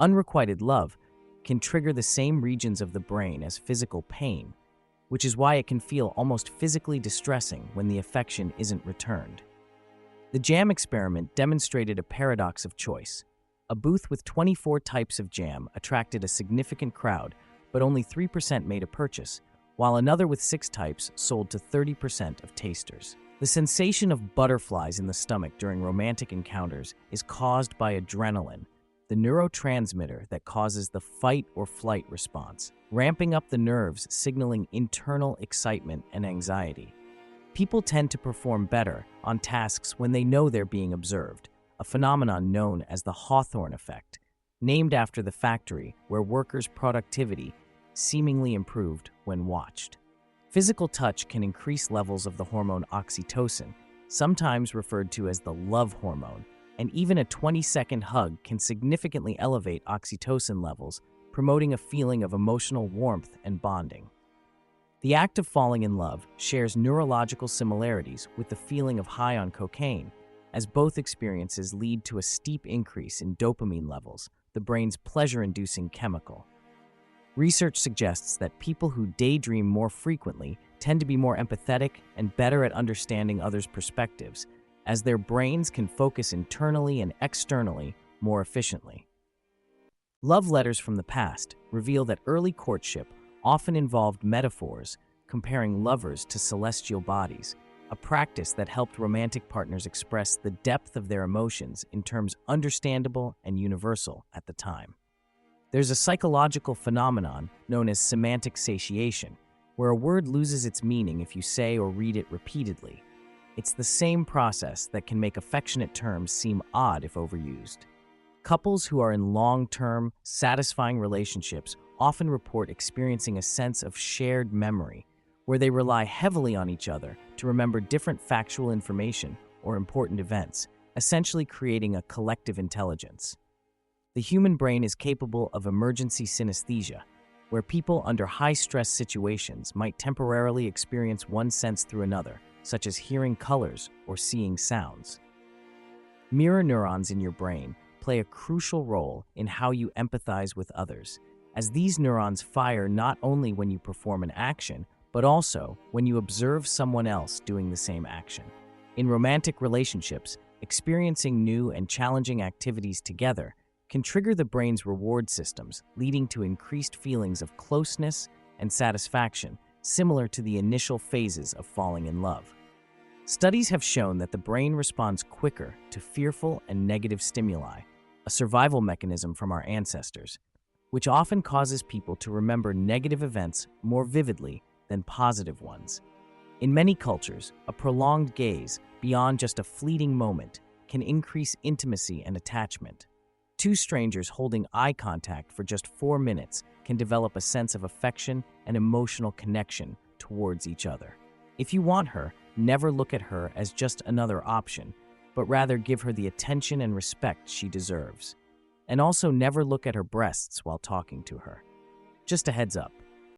Unrequited love can trigger the same regions of the brain as physical pain, which is why it can feel almost physically distressing when the affection isn't returned. The jam experiment demonstrated a paradox of choice. A booth with 24 types of jam attracted a significant crowd, but only 3% made a purchase, while another with 6 types sold to 30% of tasters. The sensation of butterflies in the stomach during romantic encounters is caused by adrenaline, the neurotransmitter that causes the fight or flight response, ramping up the nerves, signaling internal excitement and anxiety. People tend to perform better on tasks when they know they're being observed, a phenomenon known as the Hawthorne effect, named after the factory where workers' productivity seemingly improved when watched. Physical touch can increase levels of the hormone oxytocin, sometimes referred to as the love hormone, and even a 20-second hug can significantly elevate oxytocin levels, promoting a feeling of emotional warmth and bonding. The act of falling in love shares neurological similarities with the feeling of high on cocaine, as both experiences lead to a steep increase in dopamine levels, the brain's pleasure-inducing chemical. Research suggests that people who daydream more frequently tend to be more empathetic and better at understanding others' perspectives, as their brains can focus internally and externally more efficiently. Love letters from the past reveal that early courtship often involved metaphors comparing lovers to celestial bodies, a practice that helped romantic partners express the depth of their emotions in terms understandable and universal at the time. There's a psychological phenomenon known as semantic satiation, where a word loses its meaning if you say or read it repeatedly. It's the same process that can make affectionate terms seem odd if overused. Couples who are in long-term, satisfying relationships often report experiencing a sense of shared memory, where they rely heavily on each other to remember different factual information or important events, essentially creating a collective intelligence. The human brain is capable of emergency synesthesia, where people under high-stress situations might temporarily experience one sense through another, such as hearing colors or seeing sounds. Mirror neurons in your brain play a crucial role in how you empathize with others, as these neurons fire not only when you perform an action, but also when you observe someone else doing the same action. In romantic relationships, experiencing new and challenging activities together can trigger the brain's reward systems, leading to increased feelings of closeness and satisfaction, similar to the initial phases of falling in love. Studies have shown that the brain responds quicker to fearful and negative stimuli, a survival mechanism from our ancestors, which often causes people to remember negative events more vividly than positive ones. In many cultures, a prolonged gaze, beyond just a fleeting moment, can increase intimacy and attachment. Two strangers holding eye contact for just 4 minutes can develop a sense of affection and emotional connection towards each other. If you want her, never look at her as just another option, but rather give her the attention and respect she deserves. And also never look at her breasts while talking to her. Just a heads up,